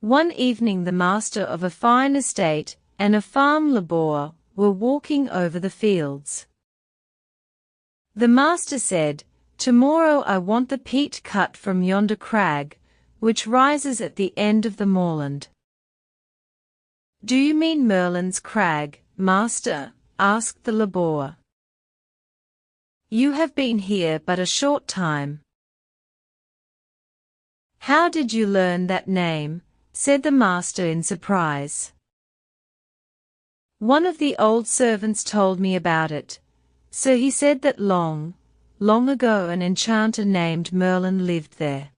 One evening the master of a fine estate and a farm labourer were walking over the fields. The master said, "Tomorrow I want the peat cut from yonder crag, which rises at the end of the moorland." "Do you mean Merlin's Crag, master?" asked the labourer. "You have been here but a short time." "How did you learn that name?" said the master in surprise. "One of the old servants told me about it. So he said that long, long ago an enchanter named Merlin lived there."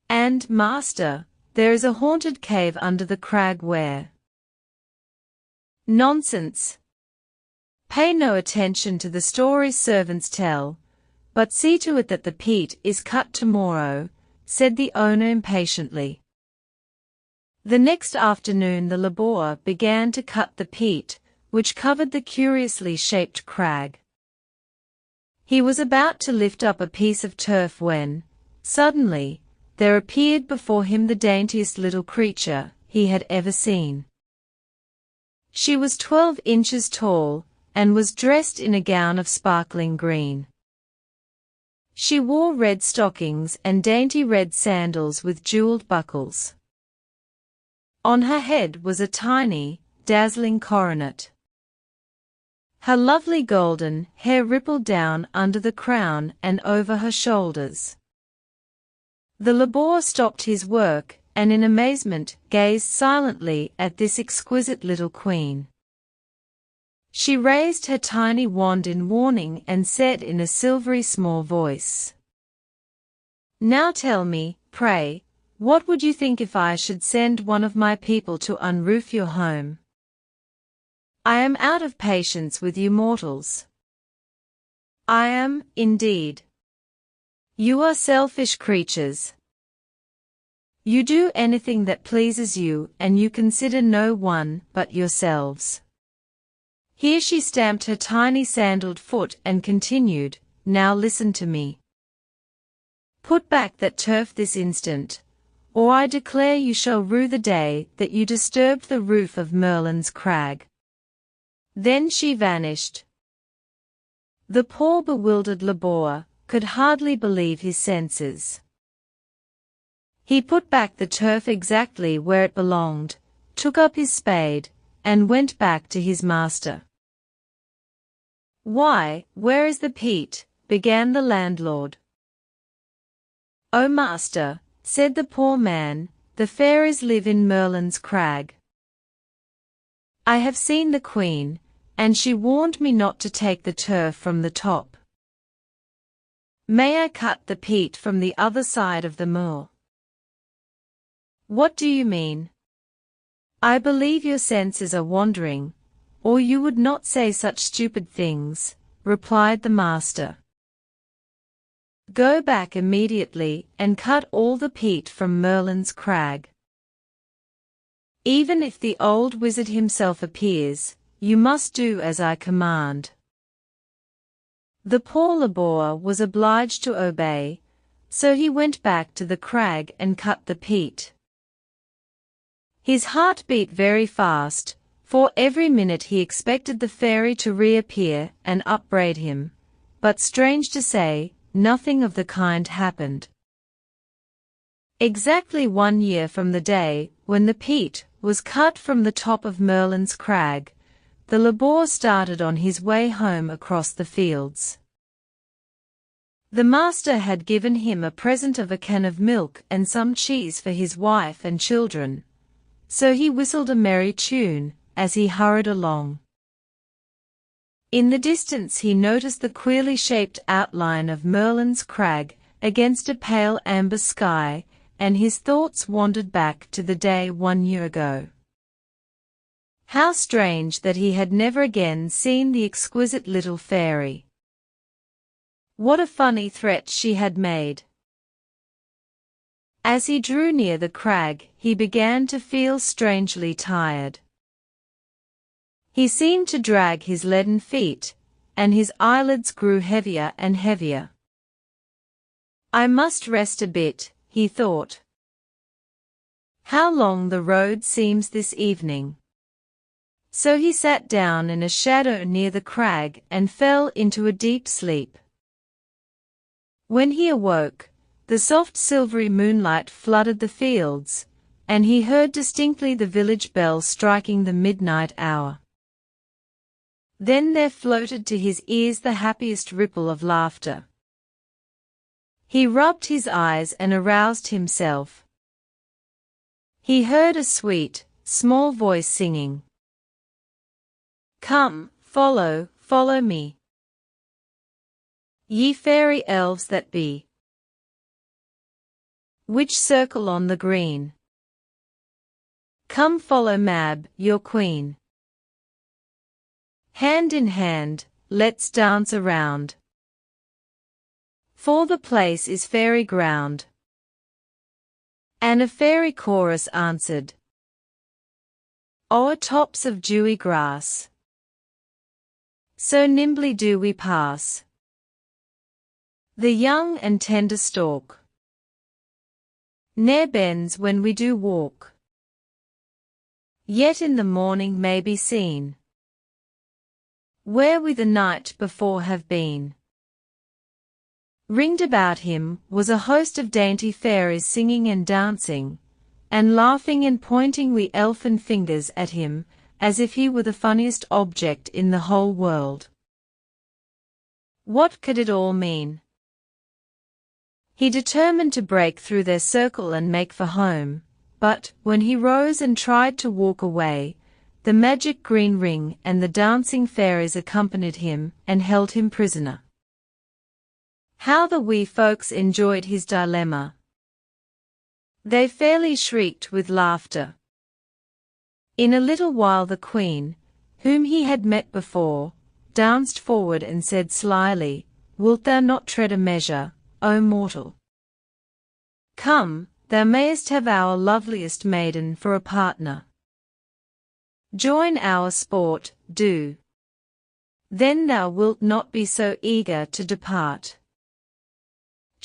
"And, master, there is a haunted cave under the crag where—" "Nonsense! Pay no attention to the stories servants tell, but see to it that the peat is cut tomorrow," said the owner impatiently. The next afternoon the labourer began to cut the peat, which covered the curiously shaped crag. He was about to lift up a piece of turf when, suddenly, there appeared before him the daintiest little creature he had ever seen. She was 12 inches tall, and was dressed in a gown of sparkling green. She wore red stockings and dainty red sandals with jeweled buckles. On her head was a tiny, dazzling coronet. Her lovely golden hair rippled down under the crown and over her shoulders. The labourer stopped his work, and in amazement gazed silently at this exquisite little queen. She raised her tiny wand in warning and said in a silvery small voice, "Now tell me, pray, what would you think if I should send one of my people to unroof your home? I am out of patience with you mortals. I am, indeed. You are selfish creatures. You do anything that pleases you, and you consider no one but yourselves." Here she stamped her tiny sandaled foot and continued, "Now listen to me. Put back that turf this instant, or I declare you shall rue the day that you disturbed the roof of Merlin's Crag." Then she vanished. The poor bewildered labourer could hardly believe his senses. He put back the turf exactly where it belonged, took up his spade, and went back to his master. "Why, where is the peat?" began the landlord. "Oh, master," said the poor man, "the fairies live in Merlin's Crag. I have seen the queen, and she warned me not to take the turf from the top. May I cut the peat from the other side of the moor?" "What do you mean? I believe your senses are wandering, or you would not say such stupid things," replied the master. "Go back immediately and cut all the peat from Merlin's Crag. Even if the old wizard himself appears, you must do as I command." The poor labourer was obliged to obey, so he went back to the crag and cut the peat. His heart beat very fast, for every minute he expected the fairy to reappear and upbraid him, but strange to say, nothing of the kind happened. Exactly 1 year from the day when the peat was cut from the top of Merlin's Crag, the labourer started on his way home across the fields. The master had given him a present of a can of milk and some cheese for his wife and children, so he whistled a merry tune as he hurried along. In the distance he noticed the queerly shaped outline of Merlin's Crag against a pale amber sky, and his thoughts wandered back to the day 1 year ago. How strange that he had never again seen the exquisite little fairy. What a funny threat she had made. As he drew near the crag, he began to feel strangely tired. He seemed to drag his leaden feet, and his eyelids grew heavier and heavier. "I must rest a bit," he thought. How long the road seems this evening." So he sat down in a shadow near the crag and fell into a deep sleep. When he awoke, the soft silvery moonlight flooded the fields, and he heard distinctly the village bell striking the midnight hour. Then there floated to his ears the happiest ripple of laughter. He rubbed his eyes and aroused himself. He heard a sweet, small voice singing, "Come, follow, follow me, ye fairy elves that be, which circle on the green. Come follow Mab, your queen. Hand in hand, let's dance around, for the place is fairy ground." And a fairy chorus answered, "O'er tops of dewy grass, so nimbly do we pass, the young and tender stalk ne'er bends when we do walk, yet in the morning may be seen, where we the night before have been." Ringed about him was a host of dainty fairies singing and dancing, and laughing and pointing wee elfin fingers at him, as if he were the funniest object in the whole world. What could it all mean? He determined to break through their circle and make for home, but, when he rose and tried to walk away, the magic green ring and the dancing fairies accompanied him and held him prisoner. How the wee folks enjoyed his dilemma! They fairly shrieked with laughter. In a little while the queen, whom he had met before, danced forward and said slyly, "Wilt thou not tread a measure, O mortal? Come, thou mayest have our loveliest maiden for a partner. Join our sport, do. Then thou wilt not be so eager to depart."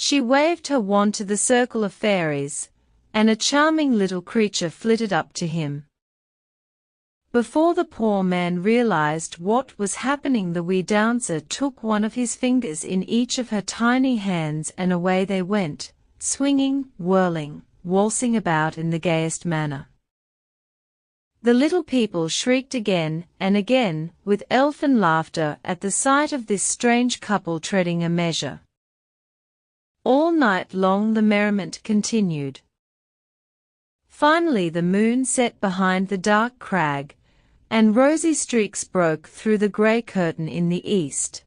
She waved her wand to the circle of fairies, and a charming little creature flitted up to him. Before the poor man realized what was happening, the wee dancer took one of his fingers in each of her tiny hands, and away they went, swinging, whirling, waltzing about in the gayest manner. The little people shrieked again and again, with elfin laughter, at the sight of this strange couple treading a measure. All night long the merriment continued. Finally the moon set behind the dark crag, and rosy streaks broke through the grey curtain in the east.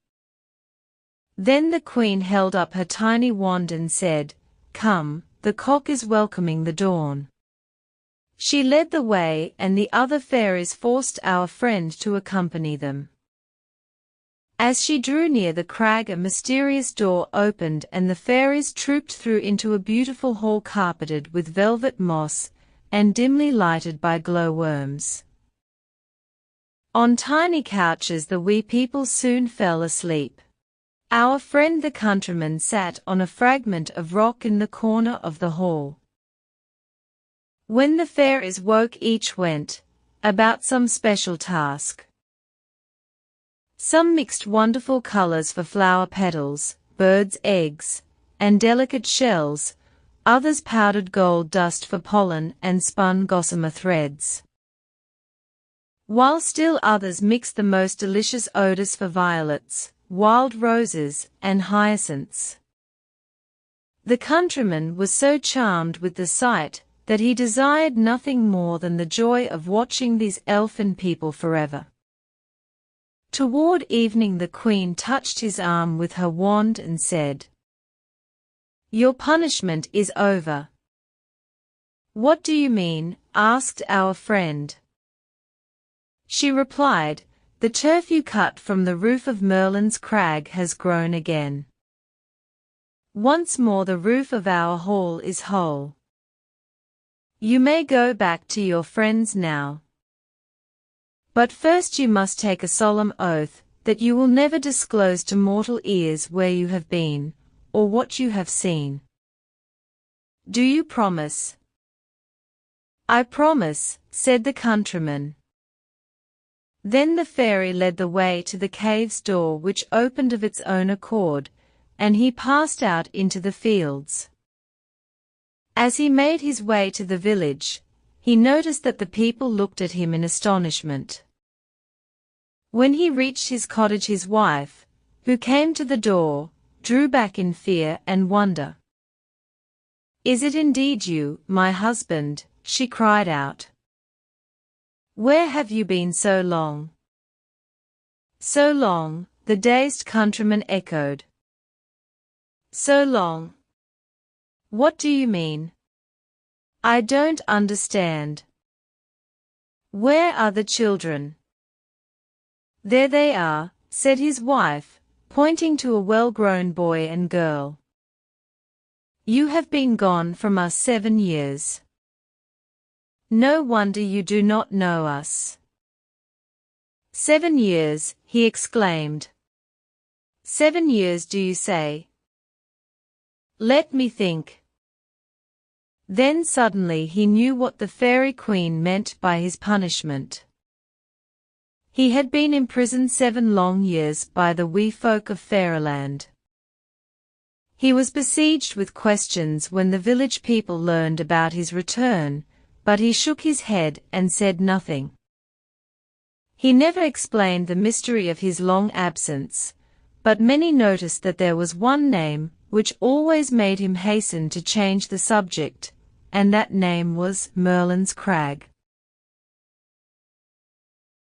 Then the queen held up her tiny wand and said, "Come, the cock is welcoming the dawn." She led the way, and the other fairies forced our friend to accompany them. As she drew near the crag, a mysterious door opened and the fairies trooped through into a beautiful hall carpeted with velvet moss and dimly lighted by glowworms. On tiny couches the wee people soon fell asleep. Our friend the countryman sat on a fragment of rock in the corner of the hall. When the fairies woke, each went about some special task. Some mixed wonderful colors for flower petals, birds' eggs, and delicate shells, others powdered gold dust for pollen and spun gossamer threads, while still others mixed the most delicious odors for violets, wild roses, and hyacinths. The countryman was so charmed with the sight that he desired nothing more than the joy of watching these elfin people forever. Toward evening the queen touched his arm with her wand and said, "Your punishment is over." "What do you mean?" asked our friend. She replied, "The turf you cut from the roof of Merlin's crag has grown again. Once more the roof of our hall is whole. You may go back to your friends now. But first you must take a solemn oath that you will never disclose to mortal ears where you have been, or what you have seen. Do you promise?" "I promise," said the countryman. Then the fairy led the way to the cave's door, which opened of its own accord, and he passed out into the fields. As he made his way to the village, he noticed that the people looked at him in astonishment. When he reached his cottage, his wife, who came to the door, drew back in fear and wonder. "Is it indeed you, my husband?" she cried out. "Where have you been so long?" "So long," the dazed countryman echoed. "So long? What do you mean? I don't understand. Where are the children?" "There they are," said his wife, pointing to a well-grown boy and girl. "You have been gone from us 7 years. No wonder you do not know us." "7 years," he exclaimed. "7 years, do you say? Let me think." Then suddenly he knew what the fairy queen meant by his punishment. He had been imprisoned 7 long years by the wee folk of Fairyland. He was besieged with questions when the village people learned about his return, but he shook his head and said nothing. He never explained the mystery of his long absence, but many noticed that there was one name which always made him hasten to change the subject, and that name was Merlin's Crag.